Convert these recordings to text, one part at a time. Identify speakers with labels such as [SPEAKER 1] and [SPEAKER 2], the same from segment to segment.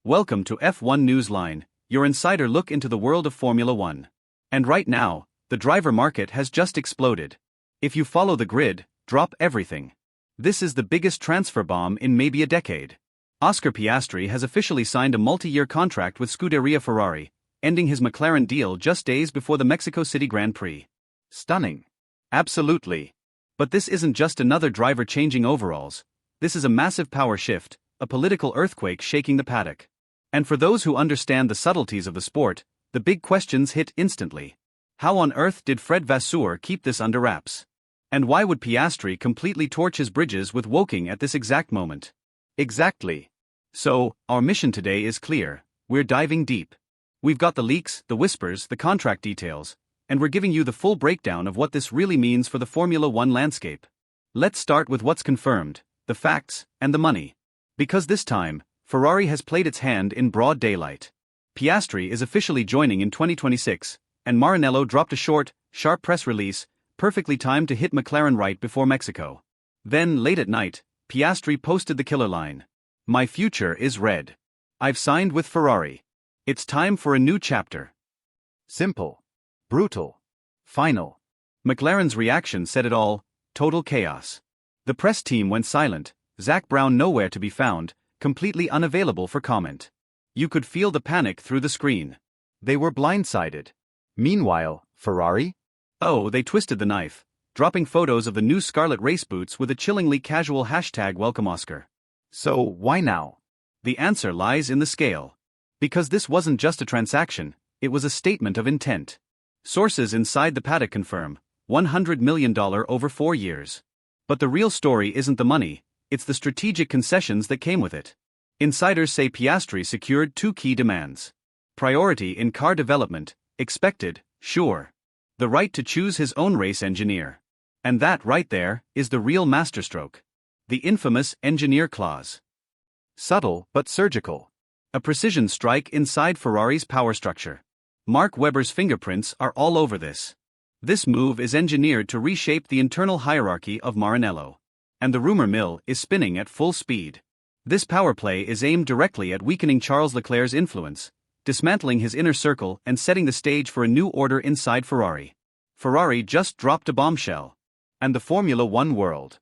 [SPEAKER 1] Welcome to F1 Newsline, your insider look into the world of Formula One. And right now, the driver market has just exploded. If you follow the grid, drop everything. This is the biggest transfer bomb in maybe a decade. Oscar Piastri has officially signed a multi-year contract with Scuderia Ferrari, ending his McLaren deal just days before the Mexico City Grand Prix. Stunning. Absolutely. But this isn't just another driver changing overalls. This is a massive power shift, a political earthquake shaking the paddock. And for those who understand the subtleties of the sport, the big questions hit instantly. How on earth did Fred Vasseur keep this under wraps? And why would Piastri completely torch his bridges with Woking at this exact moment? Exactly. So, our mission today is clear. We're diving deep. We've got the leaks, the whispers, the contract details, and we're giving you the full breakdown of what this really means for the Formula One landscape. Let's start with what's confirmed, the facts, and the money. Because this time, Ferrari has played its hand in broad daylight. Piastri is officially joining in 2026, and Maranello dropped a short, sharp press release, perfectly timed to hit McLaren right before Mexico. Then, late at night, Piastri posted the killer line. "My future is red. I've signed with Ferrari. It's time for a new chapter." Simple. Brutal. Final. McLaren's reaction said it all: total chaos. The press team went silent, Zak Brown nowhere to be found, completely unavailable for comment. You could feel the panic through the screen. They were blindsided. Meanwhile, Ferrari? Oh, they twisted the knife, dropping photos of the new Scarlet race boots with a chillingly casual #WelcomeOscar. So, why now? The answer lies in the scale. Because this wasn't just a transaction, it was a statement of intent. Sources inside the paddock confirm, $100 million over 4 years. But the real story isn't the money, it's the strategic concessions that came with it. Insiders say Piastri secured 2 key demands. Priority in car development, expected, sure. The right to choose his own race engineer. And that right there is the real masterstroke. The infamous engineer clause. Subtle but surgical. A precision strike inside Ferrari's power structure. Mark Webber's fingerprints are all over this. This move is engineered to reshape the internal hierarchy of Maranello. And the rumor mill is spinning at full speed. This power play is aimed directly at weakening Charles Leclerc's influence, dismantling his inner circle and setting the stage for a new order inside Ferrari. Ferrari just dropped a bombshell. And the Formula One world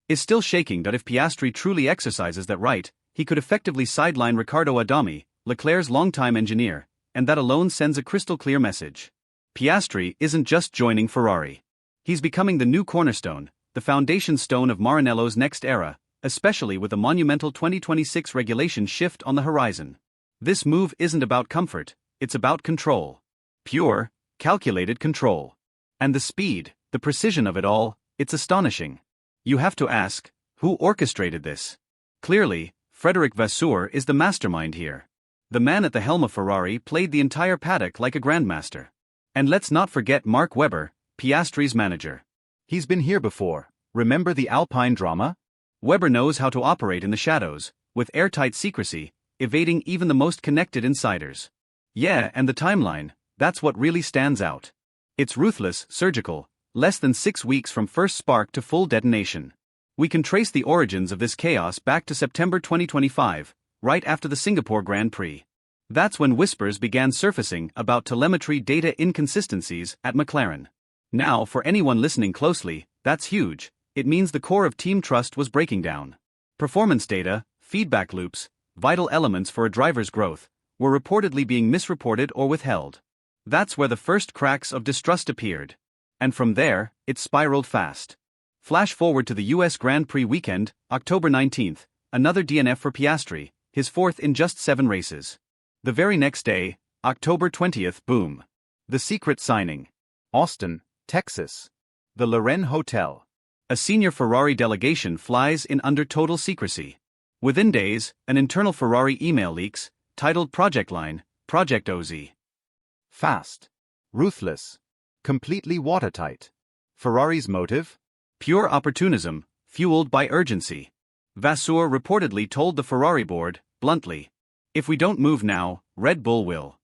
[SPEAKER 1] is still shaking that if Piastri truly exercises that right, he could effectively sideline Riccardo Adami, Leclerc's longtime engineer, and that alone sends a crystal-clear message. Piastri isn't just joining Ferrari. He's becoming the new cornerstone, the foundation stone of Maranello's next era, especially with a monumental 2026 regulation shift on the horizon. This move isn't about comfort, it's about control. Pure, calculated control. And the speed, the precision of it all, it's astonishing. You have to ask, who orchestrated this? Clearly, Frederic Vasseur is the mastermind here. The man at the helm of Ferrari played the entire paddock like a grandmaster. And let's not forget Mark Webber, Piastri's manager. He's been here before. Remember the Alpine drama? Webber knows how to operate in the shadows, with airtight secrecy, evading even the most connected insiders. Yeah, and the timeline, that's what really stands out. It's ruthless, surgical, less than 6 weeks from first spark to full detonation. We can trace the origins of this chaos back to September 2025, right after the Singapore Grand Prix. That's when whispers began surfacing about telemetry data inconsistencies at McLaren. Now, for anyone listening closely, that's huge. It means the core of team trust was breaking down. Performance data, feedback loops, vital elements for a driver's growth, were reportedly being misreported or withheld. That's where the first cracks of distrust appeared. And from there, it spiraled fast. Flash forward to the US Grand Prix weekend, October 19th, another DNF for Piastri, his 4th in just 7 races. The very next day, October 20th, boom. The secret signing. Austin, Texas. The Loren Hotel. A senior Ferrari delegation flies in under total secrecy. Within days, an internal Ferrari email leaks, titled Project Line, Project OZ. Fast. Ruthless. Completely watertight. Ferrari's motive? Pure opportunism, fueled by urgency. Vasseur reportedly told the Ferrari board, bluntly, "If we don't move now, Red Bull will."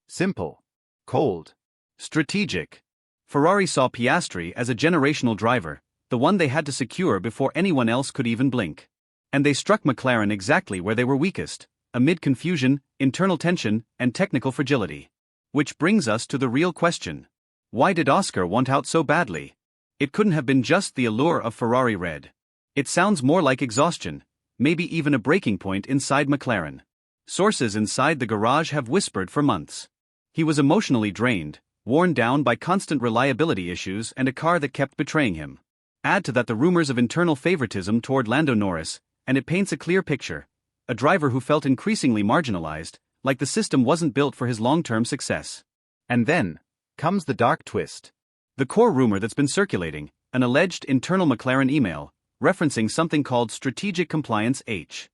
[SPEAKER 1] Simple. Cold. Strategic. Ferrari saw Piastri as a generational driver, the one they had to secure before anyone else could even blink. And they struck McLaren exactly where they were weakest, amid confusion, internal tension, and technical fragility. Which brings us to the real question. Why did Oscar want out so badly? It couldn't have been just the allure of Ferrari red. It sounds more like exhaustion, maybe even a breaking point inside McLaren. Sources inside the garage have whispered for months. He was emotionally drained, worn down by constant reliability issues and a car that kept betraying him. Add to that the rumors of internal favoritism toward Lando Norris, and it paints a clear picture. A driver who felt increasingly marginalized, like the system wasn't built for his long-term success. And then comes the dark twist. The core rumor that's been circulating, an alleged internal McLaren email, referencing something called Strategic Compliance H.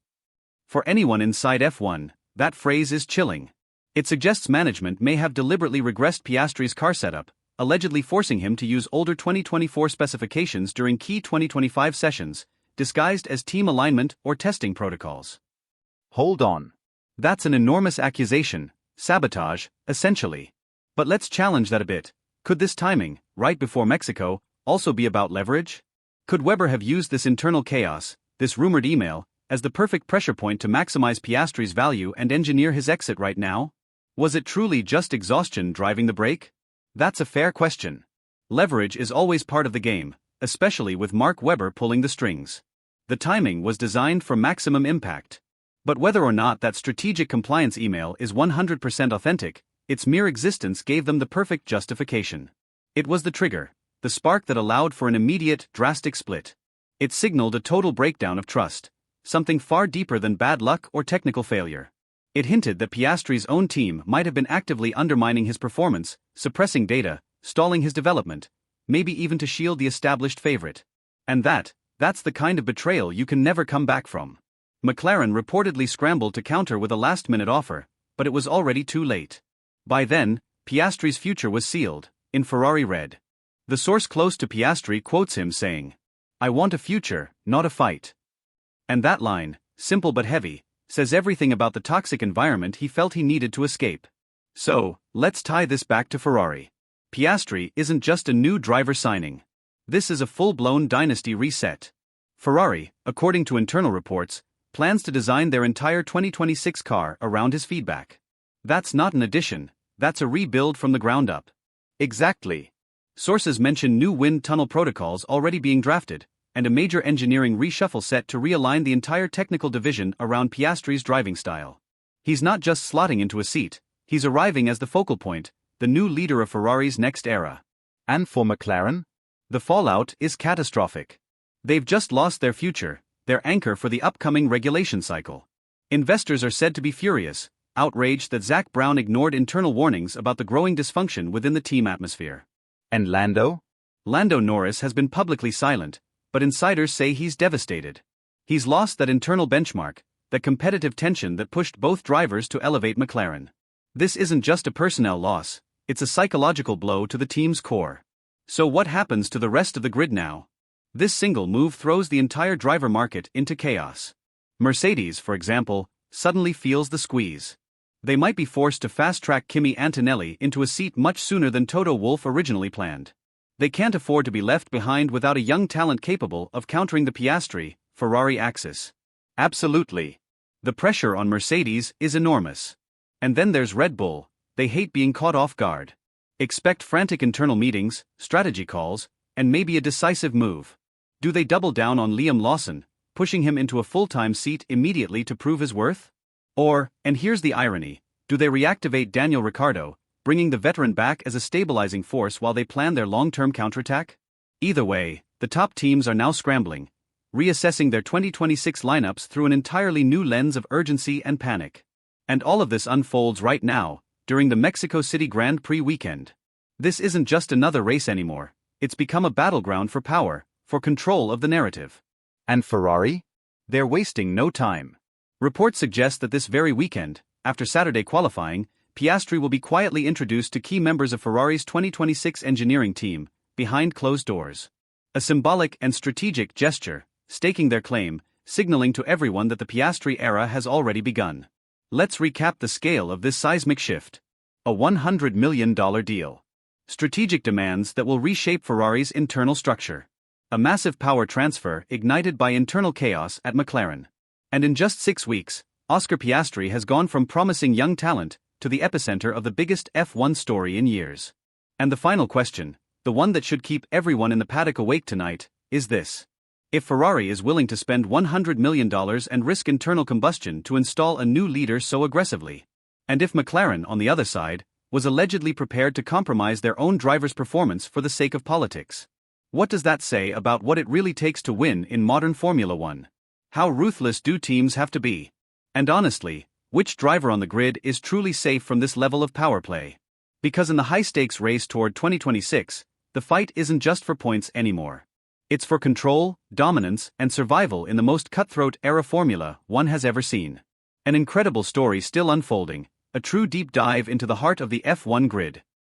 [SPEAKER 1] For anyone inside F1, that phrase is chilling. It suggests management may have deliberately regressed Piastri's car setup, allegedly forcing him to use older 2024 specifications during key 2025 sessions, disguised as team alignment or testing protocols. Hold on. That's an enormous accusation, sabotage, essentially. But let's challenge that a bit. Could this timing, right before Mexico, also be about leverage? Could Webber have used this internal chaos, this rumored email, as the perfect pressure point to maximize Piastri's value and engineer his exit right now? Was it truly just exhaustion driving the brake? That's a fair question. Leverage is always part of the game, especially with Mark Webber pulling the strings. The timing was designed for maximum impact. But whether or not that strategic compliance email is 100% authentic, its mere existence gave them the perfect justification. It was the trigger, the spark that allowed for an immediate, drastic split. It signaled a total breakdown of trust, something far deeper than bad luck or technical failure. It hinted that Piastri's own team might have been actively undermining his performance, suppressing data, stalling his development, maybe even to shield the established favorite. And that's the kind of betrayal you can never come back from. McLaren reportedly scrambled to counter with a last-minute offer, but it was already too late. By then, Piastri's future was sealed, in Ferrari red. The source close to Piastri quotes him saying, "I want a future, not a fight." And that line, simple but heavy, says everything about the toxic environment he felt he needed to escape. So, let's tie this back to Ferrari. Piastri isn't just a new driver signing. This is a full-blown dynasty reset. Ferrari, according to internal reports, plans to design their entire 2026 car around his feedback. That's not an addition, that's a rebuild from the ground up. Exactly. Sources mention new wind tunnel protocols already being drafted, and a major engineering reshuffle set to realign the entire technical division around Piastri's driving style. He's not just slotting into a seat, he's arriving as the focal point, the new leader of Ferrari's next era. And for McLaren? The fallout is catastrophic. They've just lost their future, their anchor for the upcoming regulation cycle. Investors are said to be furious, outraged that Zak Brown ignored internal warnings about the growing dysfunction within the team atmosphere. And Lando? Lando Norris has been publicly silent, but insiders say he's devastated. He's lost that internal benchmark, that competitive tension that pushed both drivers to elevate McLaren. This isn't just a personnel loss, it's a psychological blow to the team's core. So what happens to the rest of the grid now? This single move throws the entire driver market into chaos. Mercedes, for example, suddenly feels the squeeze. They might be forced to fast-track Kimi Antonelli into a seat much sooner than Toto Wolff originally planned. They can't afford to be left behind without a young talent capable of countering the Piastri, Ferrari axis. Absolutely. The pressure on Mercedes is enormous. And then there's Red Bull, they hate being caught off guard. Expect frantic internal meetings, strategy calls, and maybe a decisive move. Do they double down on Liam Lawson, pushing him into a full-time seat immediately to prove his worth? Or, and here's the irony, do they reactivate Daniel Ricciardo, bringing the veteran back as a stabilizing force while they plan their long-term counterattack? Either way, the top teams are now scrambling, reassessing their 2026 lineups through an entirely new lens of urgency and panic. And all of this unfolds right now, during the Mexico City Grand Prix weekend. This isn't just another race anymore, it's become a battleground for power, for control of the narrative. And Ferrari? They're wasting no time. Reports suggest that this very weekend, after Saturday qualifying, Piastri will be quietly introduced to key members of Ferrari's 2026 engineering team, behind closed doors. A symbolic and strategic gesture, staking their claim, signaling to everyone that the Piastri era has already begun. Let's recap the scale of this seismic shift. A $100 million deal. Strategic demands that will reshape Ferrari's internal structure. A massive power transfer ignited by internal chaos at McLaren. And in just 6 weeks, Oscar Piastri has gone from promising young talent to the epicenter of the biggest F1 story in years. And the final question, the one that should keep everyone in the paddock awake tonight, is this. If Ferrari is willing to spend $100 million and risk internal combustion to install a new leader so aggressively, and if Mclaren, on the other side, was allegedly prepared to compromise their own driver's performance for the sake of politics, what does that say about what it really takes to win in modern Formula One? How ruthless do teams have to be? And honestly, which driver on the grid is truly safe from this level of power play? Because in the high-stakes race toward 2026, the fight isn't just for points anymore. It's for control, dominance, and survival in the most cutthroat era Formula One has ever seen. An incredible story still unfolding, a true deep dive into the heart of the F1 grid.